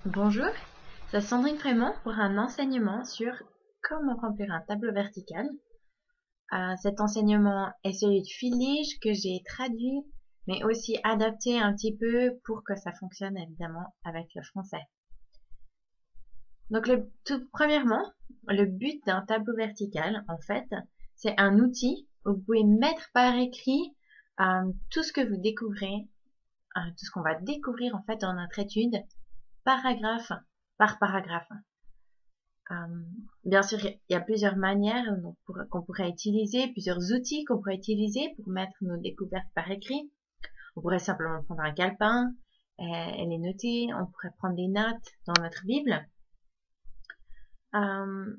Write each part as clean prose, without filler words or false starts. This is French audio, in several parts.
Bonjour, c'est Sandrine Frémont pour un enseignement sur comment remplir un tableau vertical. Cet enseignement est celui de Filige que j'ai traduit, mais aussi adapté un petit peu pour que ça fonctionne évidemment avec le français. Donc tout premièrement, le but d'un tableau vertical, en fait, c'est un outil où vous pouvez mettre par écrit tout ce que vous découvrez, tout ce qu'on va découvrir en fait dans notre étude, paragraphe par paragraphe. Bien sûr, il y a plusieurs manières qu'on pourrait utiliser, plusieurs outils qu'on pourrait utiliser pour mettre nos découvertes par écrit. On pourrait simplement prendre un calepin et les noter. On pourrait prendre des notes dans notre Bible. Il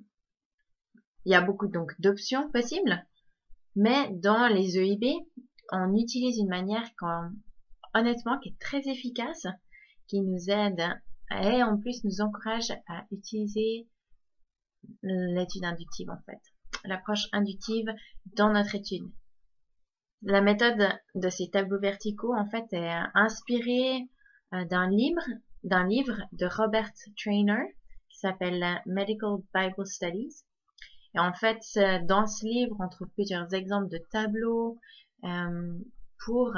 y a beaucoup donc d'options possibles, mais dans les EIB, on utilise une manière honnêtement qui est très efficace, qui nous aide et en plus nous encourage à utiliser l'étude inductive en fait, l'approche inductive dans notre étude. La méthode de ces tableaux verticaux en fait est inspirée d'un livre de Robert Trainer qui s'appelle Medical Bible Studies. Et en fait, dans ce livre, on trouve plusieurs exemples de tableaux pour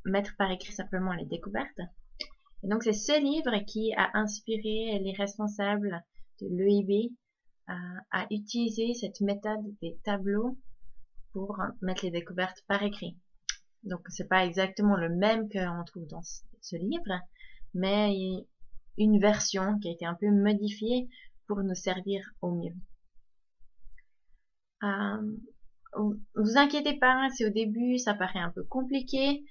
mettre par écrit simplement les découvertes. Et donc, c'est ce livre qui a inspiré les responsables de l'EIB à utiliser cette méthode des tableaux pour mettre les découvertes par écrit. Donc, c'est pas exactement le même qu'on trouve dans ce livre, mais une version qui a été un peu modifiée pour nous servir au mieux. Vous inquiétez pas si au début ça paraît un peu compliqué.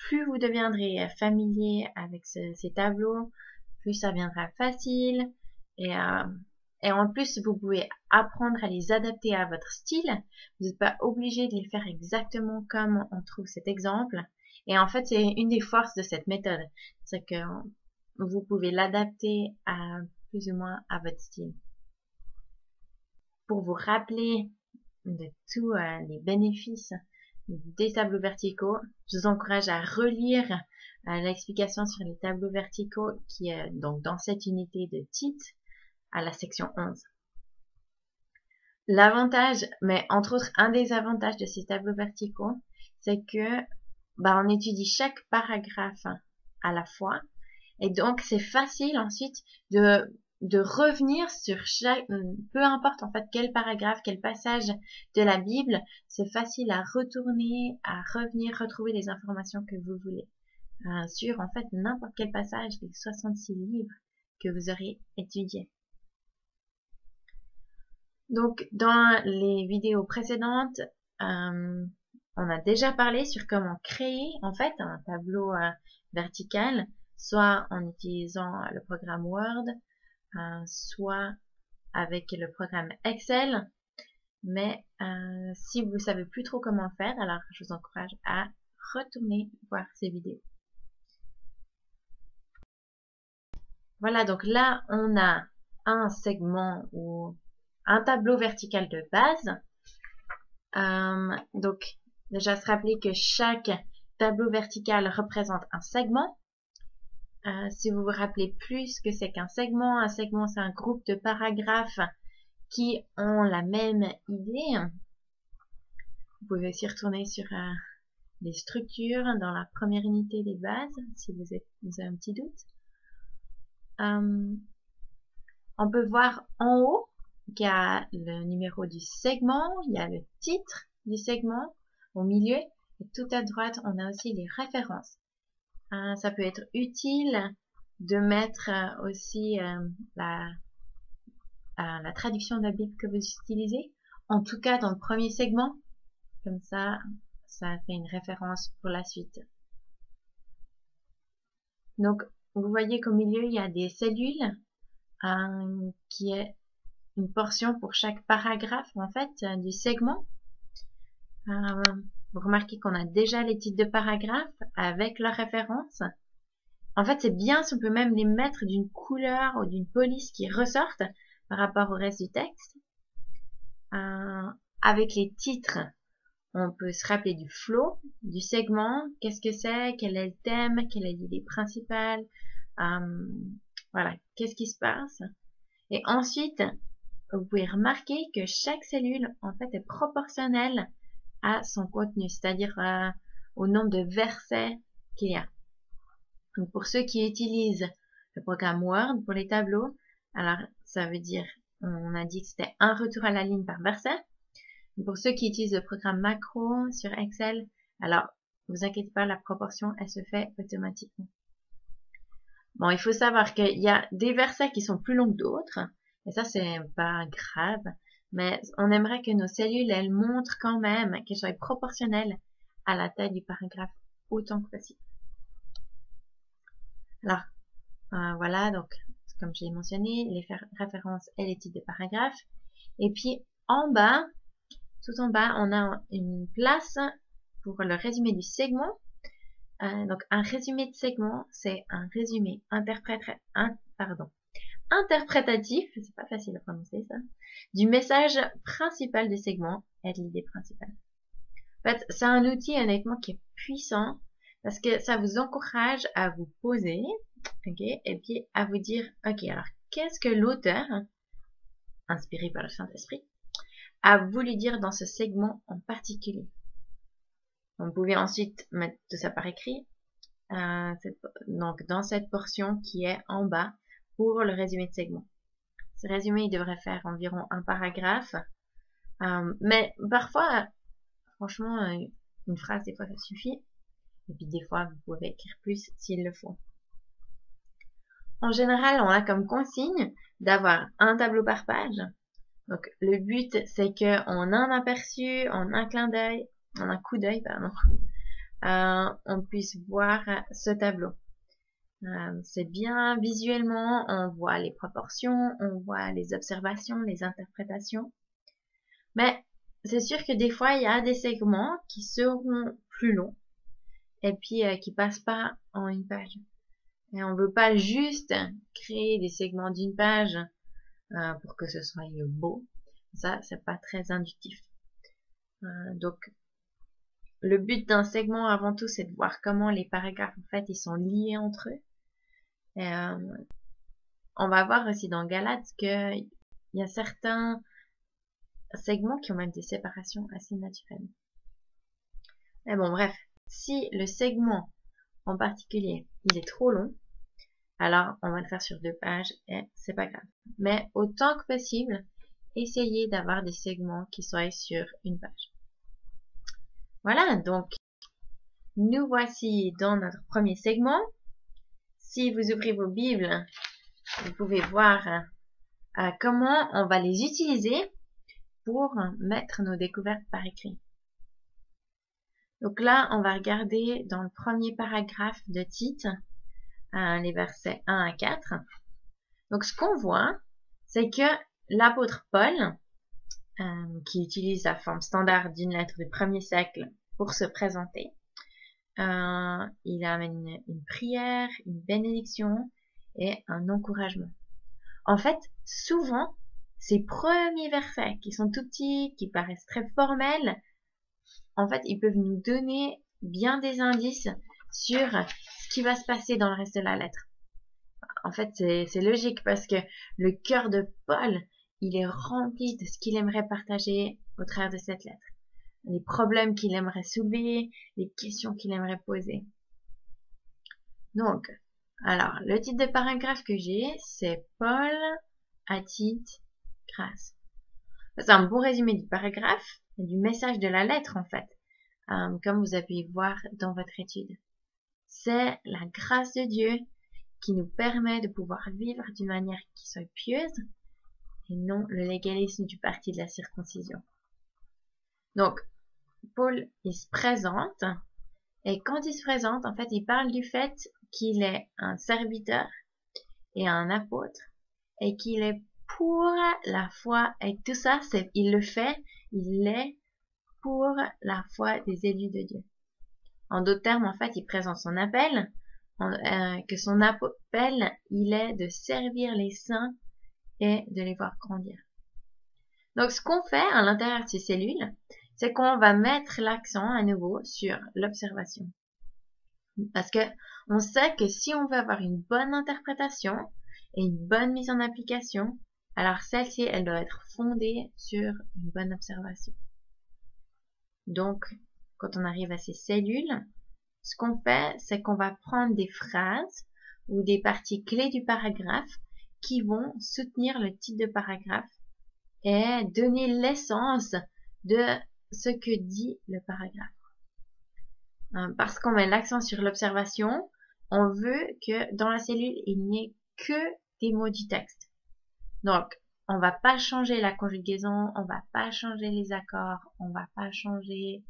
Plus vous deviendrez familier avec ces tableaux, plus ça viendra facile. Et en plus, vous pouvez apprendre à les adapter à votre style. Vous n'êtes pas obligé de les faire exactement comme on trouve cet exemple. Et en fait, c'est une des forces de cette méthode. C'est que vous pouvez l'adapter à plus ou moins à votre style. Pour vous rappeler de tous les bénéfices des tableaux verticaux, je vous encourage à relire l'explication sur les tableaux verticaux qui est donc dans cette unité de titre à la section 11. L'avantage, mais entre autres un des avantages de ces tableaux verticaux, c'est que on étudie chaque paragraphe à la fois et donc c'est facile ensuite de revenir sur chaque, peu importe en fait quel paragraphe, quel passage de la Bible, c'est facile à retourner, à revenir, retrouver les informations que vous voulez sur en fait n'importe quel passage des 66 livres que vous aurez étudiés. Donc dans les vidéos précédentes, on a déjà parlé sur comment créer en fait un tableau vertical, soit en utilisant le programme Word, soit avec le programme Excel. Mais si vous ne savez plus trop comment faire, alors je vous encourage à retourner voir ces vidéos. Voilà, donc là on a un segment ou un tableau vertical de base. Donc déjà se rappeler que chaque tableau vertical représente un segment. Si vous vous rappelez plus ce que c'est qu'un segment c'est un groupe de paragraphes qui ont la même idée. Vous pouvez aussi retourner sur les structures dans la première unité des bases si vous avez un petit doute. On peut voir en haut qu'il y a le numéro du segment, il y a le titre du segment au milieu et tout à droite on a aussi les références. Ça peut être utile de mettre aussi la traduction de la Bible que vous utilisez, en tout cas dans le premier segment, comme ça fait une référence pour la suite. Donc vous voyez qu'au milieu il y a des cellules qui est une portion pour chaque paragraphe en fait du segment. Vous remarquez qu'on a déjà les titres de paragraphes avec leurs références. En fait, c'est bien si on peut même les mettre d'une couleur ou d'une police qui ressortent par rapport au reste du texte. Avec les titres, on peut se rappeler du flow, du segment, qu'est-ce que c'est, quel est le thème, quelle est l'idée principale, Voilà, qu'est-ce qui se passe? Et ensuite, vous pouvez remarquer que chaque cellule, en fait, est proportionnelle à son contenu, c'est-à-dire au nombre de versets qu'il y a. Donc, pour ceux qui utilisent le programme Word pour les tableaux, alors ça veut dire, on a dit que c'était un retour à la ligne par verset. Pour ceux qui utilisent le programme Macro sur Excel, alors, vous inquiétez pas, la proportion, elle se fait automatiquement. Bon, il faut savoir qu'il y a des versets qui sont plus longs que d'autres, et ça, c'est pas grave, mais on aimerait que nos cellules, elles montrent quand même qu'elles soient proportionnelles à la taille du paragraphe autant que possible. Alors, voilà, donc, comme j'ai mentionné, les références et les titres de paragraphes. Et puis, en bas, tout en bas, on a une place pour le résumé du segment. Donc, un résumé de segment, c'est un résumé interprétatif, c'est pas facile à prononcer ça, du message principal du segment et de l'idée principale. En fait, c'est un outil honnêtement qui est puissant parce que ça vous encourage à vous poser, ok, et puis à vous dire, ok, alors qu'est-ce que l'auteur, inspiré par le Saint-Esprit, a voulu dire dans ce segment en particulier. Vous pouvez ensuite mettre tout ça par écrit, donc dans cette portion qui est en bas pour le résumé de segment. Ce résumé, il devrait faire environ un paragraphe, mais parfois, franchement, une phrase, des fois, ça suffit. Et puis, des fois, vous pouvez écrire plus s'il le faut. En général, on a comme consigne d'avoir un tableau par page. Donc, le but, c'est que en un aperçu, en un clin d'œil, en un coup d'œil, pardon, on puisse voir ce tableau. C'est bien visuellement, on voit les proportions, on voit les observations, les interprétations. Mais c'est sûr que des fois, il y a des segments qui seront plus longs et puis qui passent pas en une page. Et on veut pas juste créer des segments d'une page pour que ce soit beau. Ça, c'est pas très inductif. Donc, le but d'un segment avant tout, c'est de voir comment les paragraphes, en fait, ils sont liés entre eux. Et, on va voir aussi dans Galates qu'il y a certains segments qui ont même des séparations assez naturelles. Mais bon, bref, si le segment en particulier, il est trop long, alors on va le faire sur 2 pages et c'est pas grave. Mais autant que possible, essayez d'avoir des segments qui soient sur une page. Voilà, donc nous voici dans notre premier segment. Si vous ouvrez vos Bibles, vous pouvez voir comment on va les utiliser pour mettre nos découvertes par écrit. Donc là, on va regarder dans le premier paragraphe de Tite, les versets 1 à 4. Donc ce qu'on voit, c'est que l'apôtre Paul, qui utilise la forme standard d'une lettre du premier siècle pour se présenter, il amène une prière, une bénédiction et un encouragement. En fait, souvent, ces premiers versets qui sont tout petits, qui paraissent très formels, en fait, ils peuvent nous donner bien des indices sur ce qui va se passer dans le reste de la lettre. En fait, c'est logique parce que le cœur de Paul, il est rempli de ce qu'il aimerait partager au travers de cette lettre. Les problèmes qu'il aimerait soulever, les questions qu'il aimerait poser. Donc, alors, le titre de paragraphe que j'ai, c'est Paul à Tite, grâce. C'est un bon résumé du paragraphe, du message de la lettre en fait, comme vous avez pu voir dans votre étude. C'est la grâce de Dieu qui nous permet de pouvoir vivre d'une manière qui soit pieuse et non le légalisme du parti de la circoncision. Donc, Paul, il se présente et quand il se présente, en fait, il parle du fait qu'il est un serviteur et un apôtre et qu'il est pour la foi et tout ça, il le fait, il est pour la foi des élus de Dieu. En d'autres termes, en fait, il présente son appel, que son appel, il est de servir les saints et de les voir grandir. Donc, ce qu'on fait à l'intérieur de ces cellules, c'est qu'on va mettre l'accent à nouveau sur l'observation. Parce que on sait que si on veut avoir une bonne interprétation et une bonne mise en application, alors celle-ci, elle doit être fondée sur une bonne observation. Donc, quand on arrive à ces cellules, ce qu'on fait, c'est qu'on va prendre des phrases ou des parties clés du paragraphe qui vont soutenir le titre de paragraphe et donner l'essence de ce que dit le paragraphe. Parce qu'on met l'accent sur l'observation, on veut que dans la cellule, il n'y ait que des mots du texte. Donc, on va pas changer la conjugaison, on va pas changer les accords, on va pas changer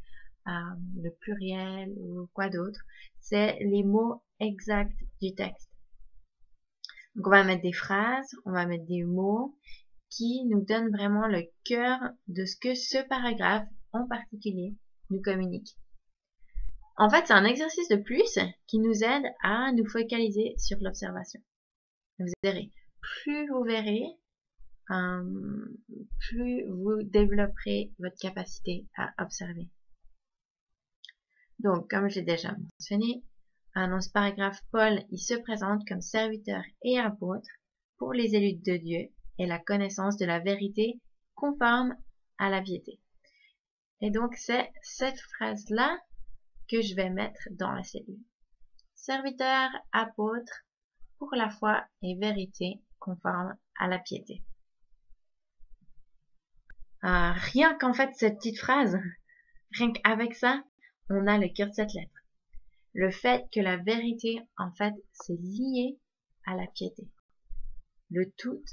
le pluriel ou quoi d'autre. C'est les mots exacts du texte. Donc, on va mettre des phrases, on va mettre des mots qui nous donnent vraiment le cœur de ce que ce paragraphe en particulier nous communique. En fait, c'est un exercice de plus qui nous aide à nous focaliser sur l'observation. Vous verrez, plus vous verrez, plus vous développerez votre capacité à observer. Donc, comme j'ai déjà mentionné, dans ce paragraphe, Paul, il se présente comme serviteur et apôtre pour les élus de Dieu et la connaissance de la vérité conforme à la piété. Et donc, c'est cette phrase-là que je vais mettre dans la cellule. Serviteur, apôtre, pour la foi et vérité conforme à la piété. Rien qu'en fait cette petite phrase, rien qu'avec ça, on a le cœur de cette lettre. Le fait que la vérité, en fait, c'est lié à la piété. Le tout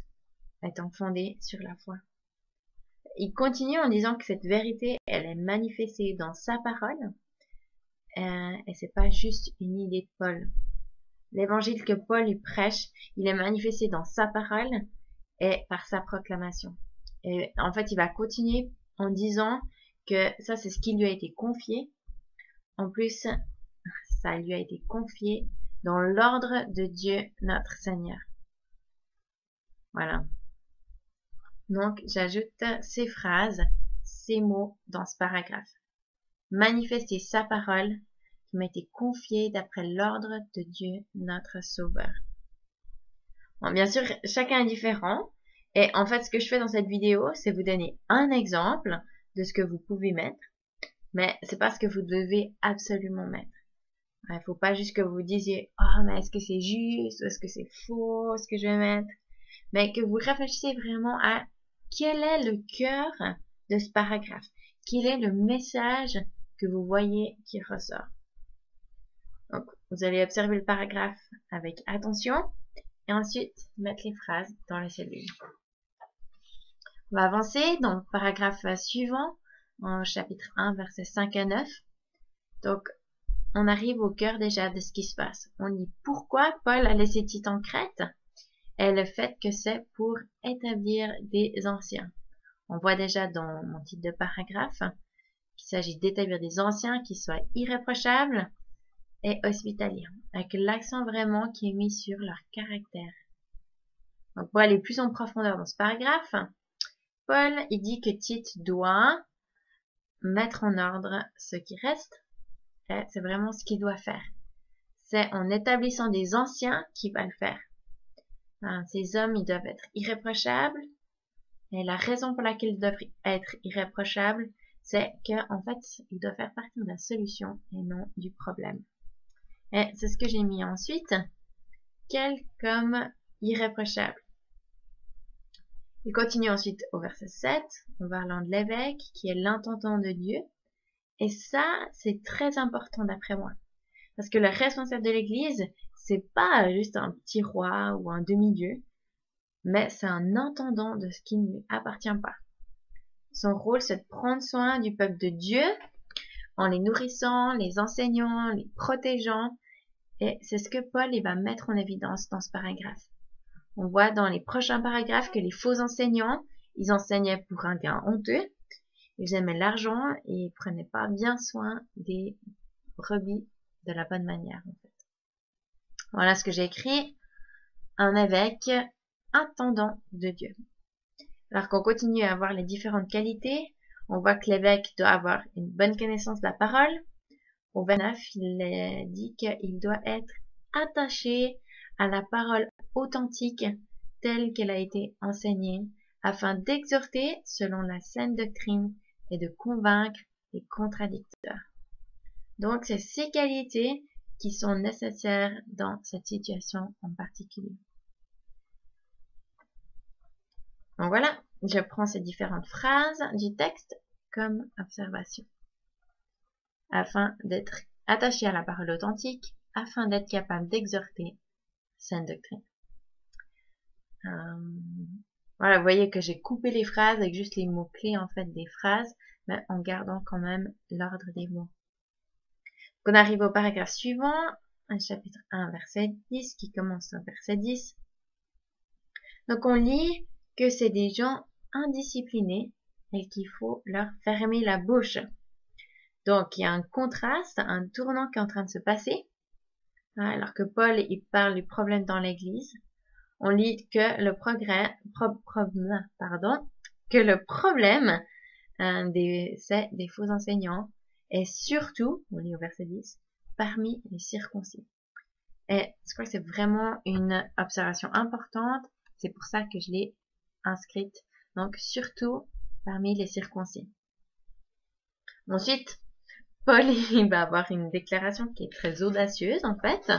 étant fondé sur la foi. Il continue en disant que cette vérité, elle est manifestée dans sa parole, et c'est pas juste une idée de Paul. L'évangile que Paul lui prêche, il est manifesté dans sa parole et par sa proclamation. Et en fait, il va continuer en disant que ça, c'est ce qui lui a été confié. En plus, ça lui a été confié dans l'ordre de Dieu notre Seigneur. Voilà. Donc, j'ajoute ces phrases, ces mots dans ce paragraphe. Manifester sa parole qui m'a été confiée d'après l'ordre de Dieu notre Sauveur. Bon, bien sûr, chacun est différent. Et en fait, ce que je fais dans cette vidéo, c'est vous donner un exemple de ce que vous pouvez mettre. Mais c'est pas ce que vous devez absolument mettre. Il faut pas juste que vous disiez, oh, mais est-ce que c'est juste, ou est-ce que c'est faux, ce que je vais mettre? Mais que vous réfléchissiez vraiment à quel est le cœur de ce paragraphe? Quel est le message que vous voyez qui ressort? Donc, vous allez observer le paragraphe avec attention et ensuite mettre les phrases dans la cellule. On va avancer dans le paragraphe suivant, en chapitre 1, versets 5 à 9. Donc, on arrive au cœur déjà de ce qui se passe. On dit pourquoi Paul a laissé Tite en Crète et le fait que c'est pour établir des anciens. On voit déjà dans mon titre de paragraphe qu'il s'agit d'établir des anciens qui soient irréprochables et hospitaliers, avec l'accent vraiment qui est mis sur leur caractère. Donc, pour aller plus en profondeur dans ce paragraphe, Paul, il dit que Tite doit mettre en ordre ce qui reste. Et c'est vraiment ce qu'il doit faire. C'est en établissant des anciens qu'il va le faire. Ces hommes, ils doivent être irréprochables. Et la raison pour laquelle ils doivent être irréprochables, c'est qu'en fait, ils doivent faire partie de la solution et non du problème. Et c'est ce que j'ai mis ensuite. Quel comme irréprochable. Il continue ensuite au verset 7, en parlant de l'évêque, qui est l'intendant de Dieu. Et ça, c'est très important d'après moi. Parce que le responsable de l'église, c'est pas juste un petit roi ou un demi-dieu, mais c'est un intendant de ce qui ne lui appartient pas. Son rôle, c'est de prendre soin du peuple de Dieu, en les nourrissant, les enseignant, les protégeant. Et c'est ce que Paul il va mettre en évidence dans ce paragraphe. On voit dans les prochains paragraphes que les faux enseignants, ils enseignaient pour un gain honteux, ils aimaient l'argent et ils prenaient pas bien soin des brebis de la bonne manière, en fait. Voilà ce que j'ai écrit. Un évêque, intendant de Dieu. Alors qu'on continue à voir les différentes qualités, on voit que l'évêque doit avoir une bonne connaissance de la parole, au 29, il est dit qu'il doit être attaché à la parole authentique telle qu'elle a été enseignée, afin d'exhorter selon la saine doctrine et de convaincre les contradicteurs. Donc, c'est ces qualités qui sont nécessaires dans cette situation en particulier. Donc voilà, je prends ces différentes phrases du texte comme observation, afin d'être attaché à la parole authentique, afin d'être capable d'exhorter saine doctrine. Voilà, vous voyez que j'ai coupé les phrases avec juste les mots-clés en fait des phrases, mais en gardant quand même l'ordre des mots. Donc on arrive au paragraphe suivant, un chapitre 1, verset 10, qui commence au verset 10. Donc on lit que c'est des gens indisciplinés et qu'il faut leur fermer la bouche. Donc il y a un contraste, un tournant qui est en train de se passer. Alors que Paul il parle du problème dans l'Église, on lit que le problème c'est des faux enseignants et surtout, on lit au verset 10, parmi les circoncis. Et je crois que c'est vraiment une observation importante, c'est pour ça que je l'ai inscrite. Donc surtout parmi les circoncis. Ensuite, Paul il va avoir une déclaration qui est très audacieuse en fait.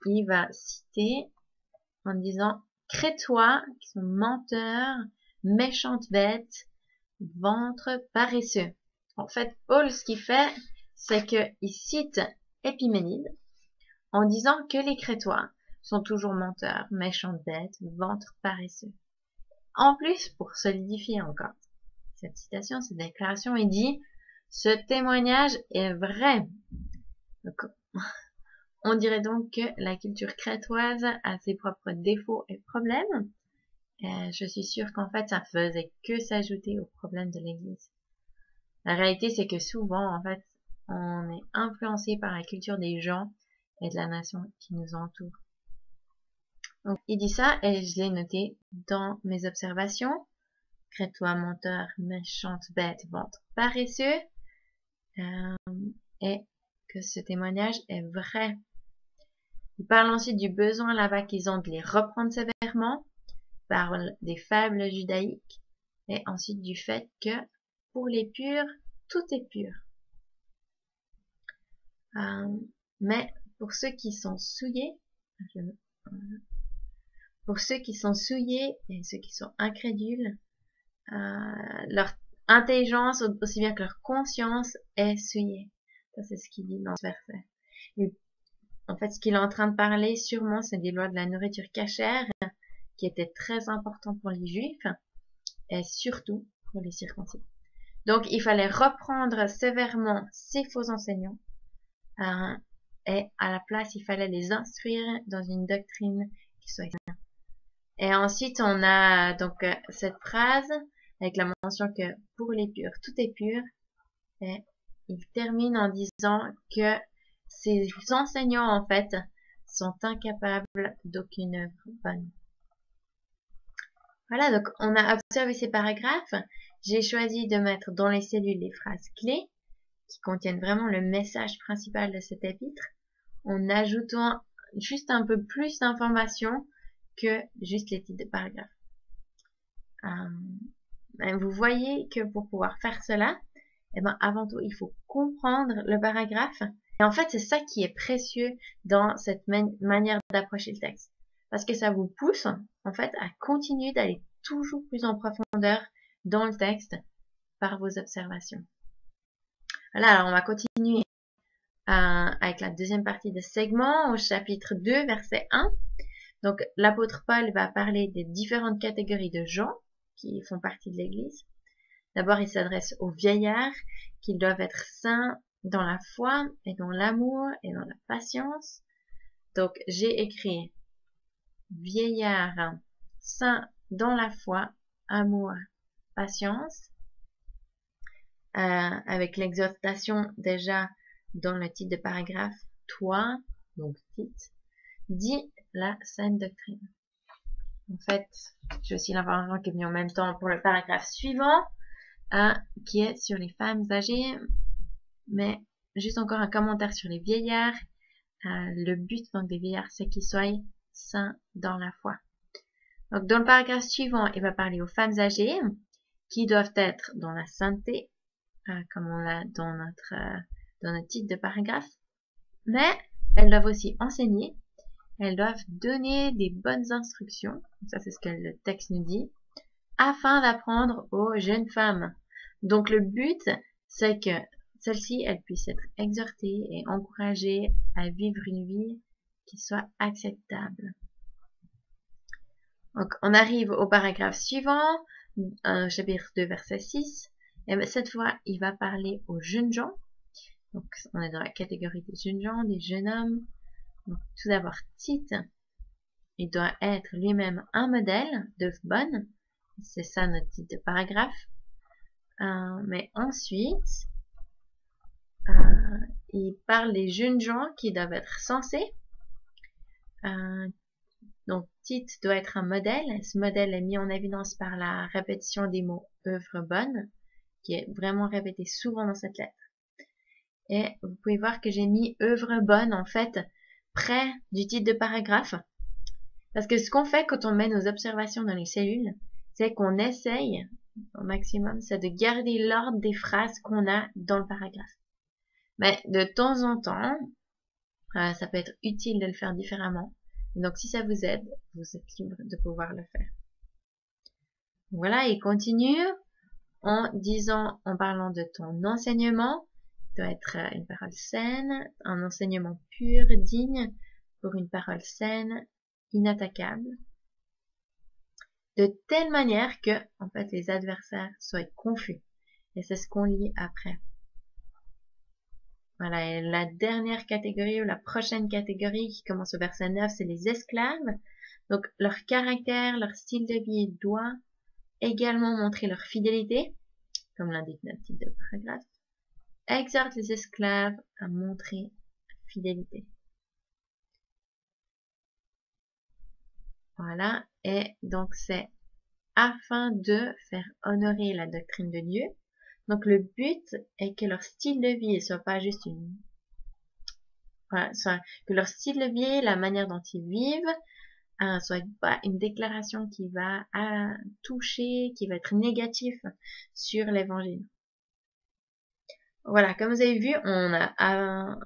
Il va citer en disant « Crétois qui sont menteurs, méchantes bêtes, ventre paresseux ». En fait, Paul, ce qu'il fait, c'est qu'il cite Épiménide en disant que les Crétois sont toujours menteurs, méchantes bêtes, ventre paresseux. En plus, pour solidifier encore cette citation, cette déclaration, il dit « Ce témoignage est vrai ». Donc, on dirait donc que la culture crétoise a ses propres défauts et problèmes. Je suis sûre qu'en fait, ça faisait que s'ajouter aux problèmes de l'Église. La réalité, c'est que souvent, en fait, on est influencé par la culture des gens et de la nation qui nous entoure. Donc, il dit ça et je l'ai noté dans mes observations. Crétois, menteur, méchante, bête, ventre, paresseux. Et que ce témoignage est vrai. Il parle ensuite du besoin là-bas qu'ils ont de les reprendre sévèrement, il parle des fables judaïques, et ensuite du fait que pour les purs, tout est pur. Mais pour ceux qui sont souillés, et ceux qui sont incrédules, leur intelligence, aussi bien que leur conscience, est souillée. Ça, c'est ce qu'il dit dans ce verset. En fait, ce qu'il est en train de parler, sûrement, c'est des lois de la nourriture cachère, qui étaient très importantes pour les Juifs, et surtout pour les circoncis. Donc, il fallait reprendre sévèrement ces faux enseignants, et à la place, il fallait les instruire dans une doctrine qui soit exacte. Et ensuite, on a donc cette phrase, avec la mention que pour les purs, tout est pur, et il termine en disant que ces enseignants, en fait, sont incapables d'aucune œuvre bonne. Voilà, donc on a observé ces paragraphes. J'ai choisi de mettre dans les cellules les phrases clés qui contiennent vraiment le message principal de cet épître, en ajoutant juste un peu plus d'informations que juste les titres de paragraphes. Vous voyez que pour pouvoir faire cela, avant tout, il faut comprendre le paragraphe. Et en fait, c'est ça qui est précieux dans cette manière d'approcher le texte. Parce que ça vous pousse, en fait, à continuer d'aller toujours plus en profondeur dans le texte par vos observations. Voilà, alors on va continuer avec la deuxième partie de ce segment, au chapitre 2, verset 1. Donc, l'apôtre Paul va parler des différentes catégories de gens qui font partie de l'Église. D'abord, il s'adresse aux vieillards, qu'ils doivent être saints dans la foi et dans l'amour et dans la patience. Donc, j'ai écrit vieillards, saints dans la foi, amour, patience, avec l'exhortation déjà dans le titre de paragraphe, toi, donc titre, dit la saine doctrine. En fait, j'ai aussi l'information qui est venue en même temps pour le paragraphe suivant, qui est sur les femmes âgées, mais juste encore un commentaire sur les vieillards. Le but donc des vieillards, c'est qu'ils soient saints dans la foi. Donc dans le paragraphe suivant, il va parler aux femmes âgées qui doivent être dans la sainteté, comme on l'a dans notre titre de paragraphe. Mais elles doivent aussi enseigner, elles doivent donner des bonnes instructions, ça c'est ce que le texte nous dit, afin d'apprendre aux jeunes femmes. Donc le but, c'est que celles-ci, elles puissent être exhortées et encouragées à vivre une vie qui soit acceptable. Donc on arrive au paragraphe suivant, chapitre 2, verset 6. Et cette fois, il va parler aux jeunes gens. Donc on est dans la catégorie des jeunes gens, des jeunes hommes. Donc, tout d'abord, Tite, il doit être lui-même un modèle d'œuvre bonne. C'est ça notre titre de paragraphe. Mais ensuite, il parle des jeunes gens qui doivent être sensés. Donc, Tite doit être un modèle. Ce modèle est mis en évidence par la répétition des mots œuvre bonne, qui est vraiment répété souvent dans cette lettre. Et vous pouvez voir que j'ai mis œuvre bonne, en fait, près du titre de paragraphe. Parce que ce qu'on fait quand on met nos observations dans les cellules, c'est qu'on essaye, au maximum, c'est de garder l'ordre des phrases qu'on a dans le paragraphe. Mais de temps en temps, ça peut être utile de le faire différemment. Donc si ça vous aide, vous êtes libre de pouvoir le faire. Voilà, il continue en disant, en parlant de ton enseignement, doit être une parole saine, un enseignement pur, digne, pour une parole saine, inattaquable, de telle manière que, en fait, les adversaires soient confus. Et c'est ce qu'on lit après. Voilà, et la dernière catégorie, ou la prochaine catégorie qui commence au verset 9, c'est les esclaves. Donc, leur caractère, leur style de vie doit également montrer leur fidélité, comme l'indique notre titre de paragraphe. Exhorte les esclaves à montrer fidélité. Voilà, et donc c'est afin de faire honorer la doctrine de Dieu. Donc le but est que leur style de vie ne soit pas juste que leur style de vie, la manière dont ils vivent, soit pas une déclaration qui va toucher, qui va être négatif sur l'évangile. Voilà, comme vous avez vu, on a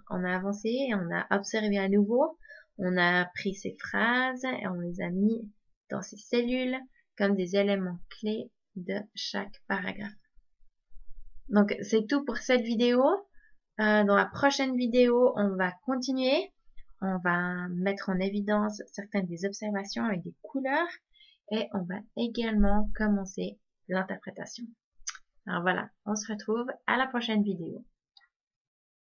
avancé, on a observé à nouveau, on a pris ces phrases et on les a mis dans ces cellules comme des éléments clés de chaque paragraphe. Donc c'est tout pour cette vidéo. Dans la prochaine vidéo, on va continuer. On va mettre en évidence certaines des observations avec des couleurs et on va également commencer l'interprétation. Alors voilà, on se retrouve à la prochaine vidéo.